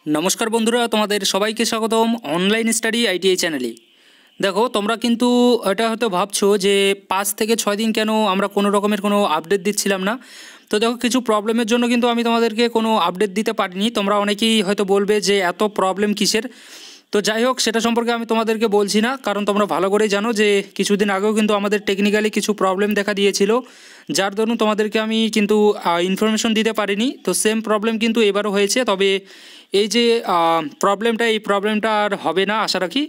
नमस्कार बंधुरा तुम्हारे सबाई के स्वागतम ऑनलाइन स्टाडी आईटीआई चैनले। देखो তোমরা কিন্তু এটা হয়তো ভাবছো যে 5 থেকে 6 দিন কেন আমরা কোনো রকমের কোনো আপডেট দিচ্ছিলাম না। তো দেখো কিছু প্রবলেমের জন্য কিন্তু আমি তোমাদেরকে কোনো আপডেট দিতে পারিনি। তোমরা অনেকেই হয়তো বলবে যে এত প্রবলেম কিসের। তো যাই হোক সেটা সম্পর্কে আমি তোমাদেরকে বলছি না, কারণ তোমরা ভালো করেই জানো যে কিছুদিন আগেও কিন্তু আমাদের টেকনিক্যালি কিছু প্রবলেম দেখা দিয়েছিল, যার দরুন তোমাদেরকে আমি কিন্তু ইনফরমেশন দিতে পারিনি। তো সেম প্রবলেম কিন্তু এবারও হয়েছে, তবে এই যে এই প্রবলেমটা আর হবে না আশা রাখি।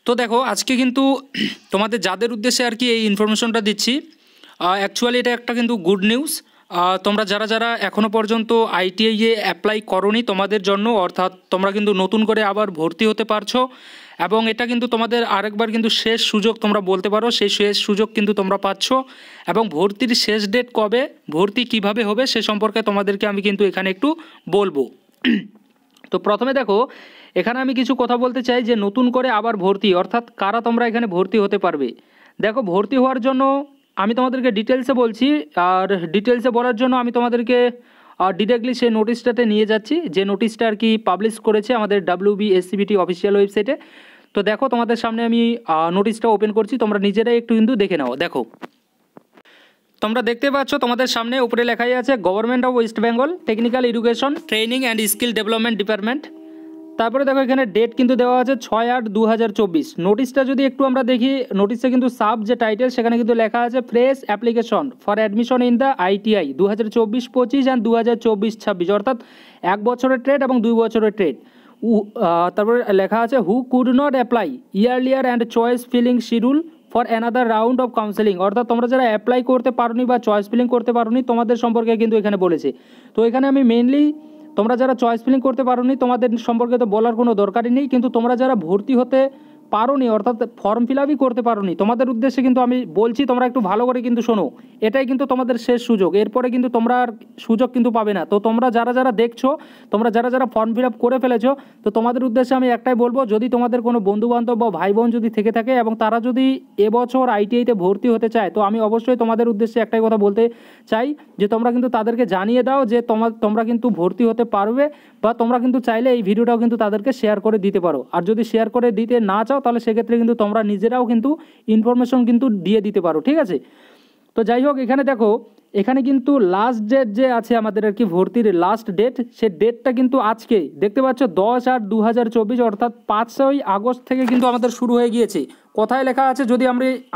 তো দেখো আজকে কিন্তু তোমাদের যাদের উদ্দেশ্যে আর কি এই ইনফরমেশনটা দিচ্ছি, অ্যাকচুয়ালি এটা একটা কিন্তু গুড নিউজ। তোমরা যারা যারা এখনও পর্যন্ত আইটিআইয়ে অ্যাপ্লাই করোনি তোমাদের জন্য, অর্থাৎ তোমরা কিন্তু নতুন করে আবার ভর্তি হতে পারছো, এবং এটা কিন্তু তোমাদের আরেকবার কিন্তু শেষ সুযোগ তোমরা বলতে পারো। সেই শেষ সুযোগ কিন্তু তোমরা পাচ্ছ, এবং ভর্তির শেষ ডেট কবে, ভর্তি কিভাবে হবে সে সম্পর্কে তোমাদেরকে আমি কিন্তু এখানে একটু বলবো। তো প্রথমে দেখো এখানে আমি কিছু কথা বলতে চাই যে নতুন করে আবার ভর্তি অর্থাৎ কারা তোমরা এখানে ভর্তি হতে পারবে। দেখো ভর্তি হওয়ার জন্য আমি তোমাদেরকে ডিটেলসে বলছি, আর ডিটেলসে বলার জন্য আমি তোমাদেরকে ডিরেক্টলি সেই নোটিশটাতে নিয়ে যাচ্ছি, যে নোটিশটা আর কি পাবলিশ করেছে আমাদের WBSCBT অফিসিয়াল ওয়েবসাইটে। তো দেখো তোমাদের সামনে আমি নোটিশটা ওপেন করছি, তোমরা নিজেরাই একটু কিন্তু দেখে নাও। দেখো তোমরা দেখতে পাচ্ছ তোমাদের সামনে উপরে লেখাই আছে government of West Bengal technical education training and skill development department. তারপরে দেখো এখানে ডেট কিন্তু দেওয়া আছে 6/8/2024। নোটিশটা যদি একটু আমরা দেখি, নোটিশে কিন্তু সাব যে টাইটেল সেখানে কিন্তু লেখা আছে fresh application for admission in the ITI 2024-25 and 2024-26, অর্থাৎ 1 বছরের ট্রেড এবং 2 বছরের ট্রেড। তারপরে লেখা আছে who could not apply earlier and choice filling schedule for another round of counselling, অর্থাৎ তোমরা যারা অ্যাপ্লাই করতে পারোনি বা চয়েস ফিলিং করতে পারোনি তোমাদের সম্পর্কে কিন্তু এখানে বলেছে। তো এখানে আমি মেইনলি তোমরা যারা চয়েস ফিলিং করতে পারোনি তোমাদের সম্পর্কে তো বলার কোনো দরকারই নেই, কিন্তু তোমরা যারা ভর্তি হতে পারোনি অর্থাৎ ফর্ম ফিল আপই করতে পারোনি তোমাদের উদ্দেশ্যে কিন্তু আমি বলছি, তোমরা একটু ভালো করে কিন্তু শোনো। এটাই কিন্তু তোমাদের শেষ সুযোগ, এরপরে কিন্তু তোমরা আর সুযোগ কিন্তু পাবে না। তো তোমরা যারা যারা দেখছো, তোমরা যারা যারা ফর্ম ফিল আপ করে ফেলেছো, তো তোমাদের উদ্দেশ্যে আমি একটাই বলবো, যদি তোমাদের কোনো বন্ধুবান্ধব বা ভাই বোন যদি থেকে থাকে এবং তারা যদি এবছর আইটিআইতে ভর্তি হতে চায়, তো আমি অবশ্যই তোমাদের উদ্দেশ্যে একটাই কথা বলতে চাই যে তোমরা কিন্তু তাদেরকে জানিয়ে দাও যে তোমরা কিন্তু ভর্তি হতে পারবে, বা তোমরা কিন্তু চাইলে এই ভিডিওটাও কিন্তু তাদেরকে শেয়ার করে দিতে পারো। আর যদি শেয়ার করে দিতে না চাও তাহলে সেক্ষেত্রে কিন্তু তোমরা নিজেরাও কিন্তু ইনফরমেশন কিন্তু দিয়ে দিতে পারো, ঠিক আছে। তো যাই হোক এখানে দেখো এখানে কিন্তু লাস্ট ডেট যে আছে আমাদের আর কি ভর্তির লাস্ট ডেট, সে ডেটটা কিন্তু আজকে দেখতে পাচ্ছ 10/8/2024, অর্থাৎ 5ই আগস্ট থেকে কিন্তু আমাদের শুরু হয়ে গিয়েছে। কোথায় লেখা আছে যদি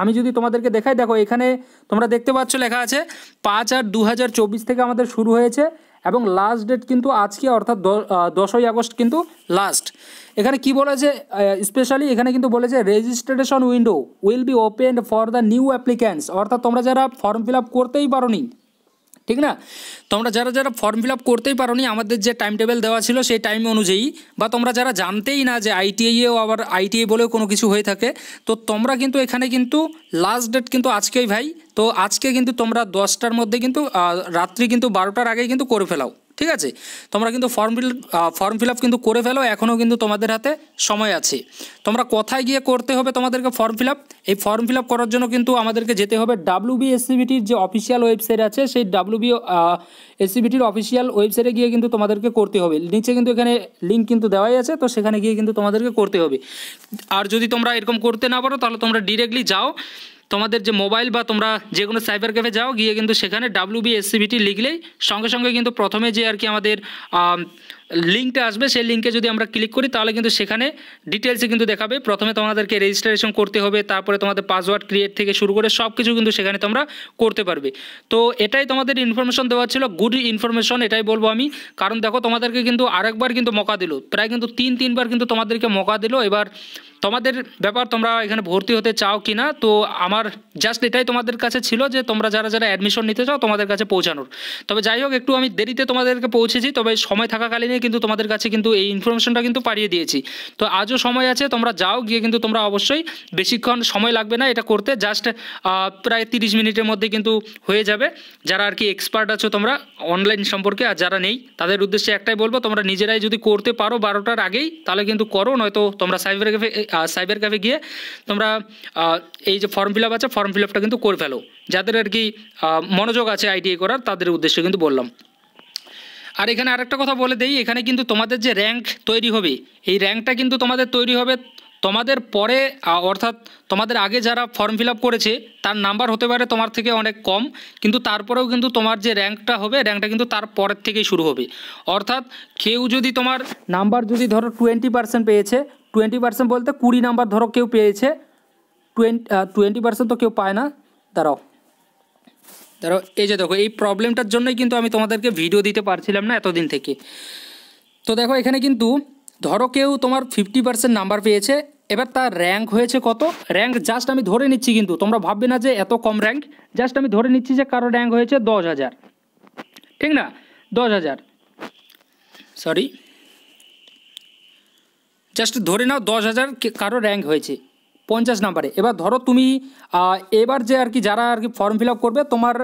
আমি যদি তোমাদেরকে দেখাই, দেখো এখানে তোমরা দেখতে পাচ্ছ লেখা আছে 5/8/2024 থেকে আমাদের শুরু হয়েছে, এবং লাস্ট ডেট কিন্তু আজকে অর্থাৎ 10ই আগস্ট কিন্তু লাস্ট। এখানে কি বলেছে স্পেশালি এখানে কিন্তু বলেছে registration window will be open for the new applicants, অর্থাৎ তোমরা যারা ফর্ম ফিল আপ করতেই পারোনি, ঠিক না, তোমরা যারা যারা ফর্ম ফিল আপ করতেই পারোনি আমাদের যে টাইম টেবিল দেওয়া ছিল সেই টাইম অনুযায়ী, বা তোমরা যারা জানতেই না যে আইটিআইয়েও আবার আইটিআই বলেও কোনো কিছু হয়ে থাকে, তো তোমরা কিন্তু এখানে কিন্তু লাস্ট ডেট কিন্তু আজকেই ভাই। তো আজকে কিন্তু তোমরা 10টার মধ্যে কিন্তু রাত্রি কিন্তু 12টার আগেই কিন্তু করে ফেলাও, ঠিক আছে। তোমরা কিন্তু ফর্ম ফিল আপ কিন্তু করে ফেলো, এখনও কিন্তু তোমাদের হাতে সময় আছে। তোমরা কোথায় গিয়ে করতে হবে তোমাদেরকে ফর্ম ফিল আপ, এই ফর্ম ফিল আপ করার জন্য কিন্তু আমাদেরকে যেতে হবে WBSCBTর যে অফিসিয়াল ওয়েবসাইট আছে সেই WBSCBTর অফিসিয়াল ওয়েবসাইটে গিয়ে কিন্তু তোমাদেরকে করতে হবে। নিচে কিন্তু এখানে লিঙ্ক কিন্তু দেওয়াই আছে, তো সেখানে গিয়ে কিন্তু তোমাদেরকে করতে হবে। আর যদি তোমরা এরকম করতে না পারো তাহলে তোমরা ডিরেক্টলি যাও তোমাদের যে মোবাইল বা তোমরা যে কোনো সাইবার ক্যাফে যাও, গিয়ে কিন্তু সেখানে WBSCBT লিখলেই সঙ্গে সঙ্গে কিন্তু প্রথমে যে আর কি আমাদের লিঙ্কটা আসবে সেই লিঙ্কে যদি আমরা ক্লিক করি তাহলে কিন্তু সেখানে ডিটেলসে কিন্তু দেখাবে। প্রথমে তোমাদেরকে রেজিস্ট্রেশন করতে হবে, তারপরে তোমাদের পাসওয়ার্ড ক্রিয়েট থেকে শুরু করে সব কিছু কিন্তু সেখানে তোমরা করতে পারবে। তো এটাই তোমাদের ইনফরমেশন দেওয়া ছিল, গুড ইনফরমেশন এটাই বলবো আমি। কারণ দেখো তোমাদেরকে কিন্তু আরেকবার কিন্তু মৌকা দিল, প্রায় কিন্তু 3-3বার কিন্তু তোমাদেরকে মৌকা দিল। এবার তোমাদের ব্যাপার তোমরা এখানে ভর্তি হতে চাও কি না। তো আমার জাস্ট এটাই তোমাদের কাছে ছিল যে তোমরা যারা যারা অ্যাডমিশন নিতে চাও তোমাদের কাছে পৌঁছানোর। তবে যাই হোক একটু আমি দেরিতে তোমাদেরকে পৌঁছেছি, তবে সময় থাকাকালীনই কিন্তু তোমাদের কাছে কিন্তু এই ইনফরমেশনটা কিন্তু পাঠিয়ে দিয়েছি। তো আজও সময় আছে, তোমরা যাও, গিয়ে কিন্তু তোমরা অবশ্যই বেশিক্ষণ সময় লাগবে না এটা করতে, জাস্ট প্রায় 30 মিনিটের মধ্যে কিন্তু হয়ে যাবে। যারা আর কি এক্সপার্ট আছো তোমরা অনলাইন সম্পর্কে, আর যারা নেই তাদের উদ্দেশ্যে একটাই বলবো, তোমরা নিজেরাই যদি করতে পারো 12টার আগেই তাহলে কিন্তু করো, নয়তো তোমরা সাইবার ক্যাফে গিয়ে তোমরা এই যে ফর্ম ফিল আপ আছে ফর্ম ফিল আপটা কিন্তু করে ফেলো। যাদের আর কি মনোযোগ আছে আইটিআই করার তাদের উদ্দেশ্যে কিন্তু বললাম। আর এখানে আরেকটা কথা বলে দেই, এখানে কিন্তু তোমাদের যে র্যাঙ্ক তৈরি হবে, এই র্যাঙ্কটা কিন্তু তোমাদের তৈরি হবে তোমাদের পরে, অর্থাৎ তোমাদের আগে যারা ফর্ম ফিল আপ করেছে তার নাম্বার হতে পারে তোমার থেকে অনেক কম, কিন্তু তারপরেও কিন্তু তোমার যে র্যাঙ্কটা হবে, র্যাঙ্কটা কিন্তু তার পরের থেকেই শুরু হবে। অর্থাৎ কেউ যদি তোমার নাম্বার যদি ধরো 20% পেয়েছে, 20% বলতে 20 নাম্বার ধরো কেউ পেয়েছে, 20% তো কেউ পায় না। দাঁড়াও, এই যে দেখো, এই প্রবলেমটার জন্যই কিন্তু আমি তোমাদেরকে ভিডিও দিতে পারছিলাম না এতদিন থেকে। তো দেখো এখানে কিন্তু ধরো কেউ তোমার 50% নাম্বার পেয়েছে, এবার তার র্যাঙ্ক হয়েছে কত, র্যাঙ্ক জাস্ট আমি ধরে নিচ্ছি, কিন্তু তোমরা ভাববে না যে এত কম র্যাঙ্ক, জাস্ট আমি ধরে নিচ্ছি যে কারো র্যাঙ্ক হয়েছে 10,000, ঠিক না, 10,000, সরি, জাস্ট ধরে নাও 10,000 কারো র্যাঙ্ক হয়েছে 50 নাম্বারে। এবার ধরো তুমি এবার যে আর কি যারা আর কি ফর্ম ফিল আপ করবে, তোমার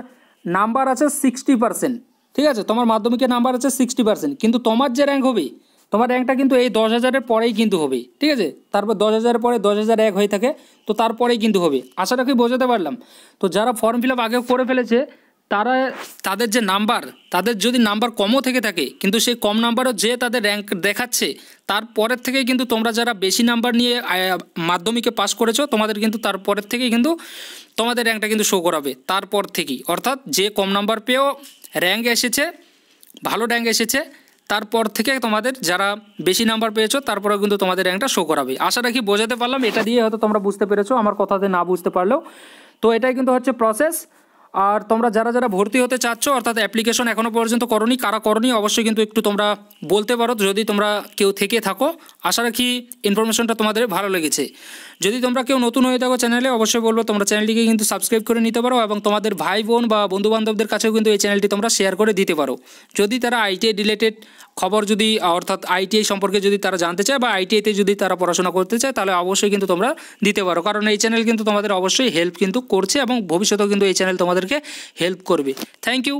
নাম্বার আছে 60%, ঠিক আছে, তোমার মাধ্যমিকের নাম্বার আছে 60%, কিন্তু তোমার যে র্যাঙ্ক হবে, তোমার র্যাঙ্কটা কিন্তু এই 10,000-এর পরেই কিন্তু হবে, ঠিক আছে, তারপর 10,000-এর পরে 10,001 হয়ে থাকে, তো তারপরেই কিন্তু হবে। আশা রাখি বোঝাতে পারলাম। তো যারা ফর্ম ফিল আপ আগে করে ফেলেছে, তারা তাদের যে নাম্বার, তাদের যদি নাম্বার কমও থেকে থাকে, কিন্তু সেই কম নাম্বারও যে তাদের র্যাঙ্ক দেখাচ্ছে, তারপরের থেকেই কিন্তু তোমরা যারা বেশি নাম্বার নিয়ে মাধ্যমিকে পাস করেছো, তোমাদের কিন্তু তারপরের থেকেই কিন্তু তোমাদের র্যাঙ্কটা কিন্তু শো করাবে তারপর থেকেই। অর্থাৎ যে কম নাম্বার পেয়েও র্যাঙ্ক এসেছে, ভালো র্যাঙ্ক এসেছে, তারপর থেকে তোমাদের যারা বেশি নাম্বার পেয়েছো তারপরেও কিন্তু তোমাদের র্যাঙ্কটা শো করাবে। আশা রাখি বোঝাতে পারলাম, এটা দিয়ে হয়তো তোমরা বুঝতে পেরেছো, আমার কথাতে না বুঝতে পারলেও। তো এটাই কিন্তু হচ্ছে প্রসেস। আর তোমরা যারা যারা ভর্তি হতে চাচ্ছ, অর্থাৎ অ্যাপ্লিকেশন এখনও পর্যন্ত করনি, কারা করনি অবশ্যই কিন্তু একটু তোমরা বলতে পারো, যদি তোমরা কেউ থেকে থাকো। আশা রাখি ইনফরমেশনটা তোমাদের ভালো লেগেছে। যদি তোমরা কেউ নতুন হয়ে থাকো চ্যানেলে, অবশ্যই বলবো তোমরা চ্যানেলটিকে কিন্তু সাবস্ক্রাইব করে নিতে পারো, এবং তোমাদের ভাই বোন বা বন্ধুবান্ধবদের কাছেও কিন্তু এই চ্যানেলটি তোমরা শেয়ার করে দিতে পারো। যদি তারা আইটিআই রিলেটেড খবর যদি, অর্থাৎ আইটিআই সম্পর্কে যদি তারা জানতে চায় বা আইটিআইতে যদি তারা পড়াশোনা করতে চায়, তাহলে অবশ্যই কিন্তু তোমরা দিতে পারো, কারণ এই চ্যানেল কিন্তু তোমাদের অবশ্যই হেল্প কিন্তু করছে, এবং ভবিষ্যতেও কিন্তু এই চ্যানেল তোমাদেরকে হেল্প করবে। Thank you.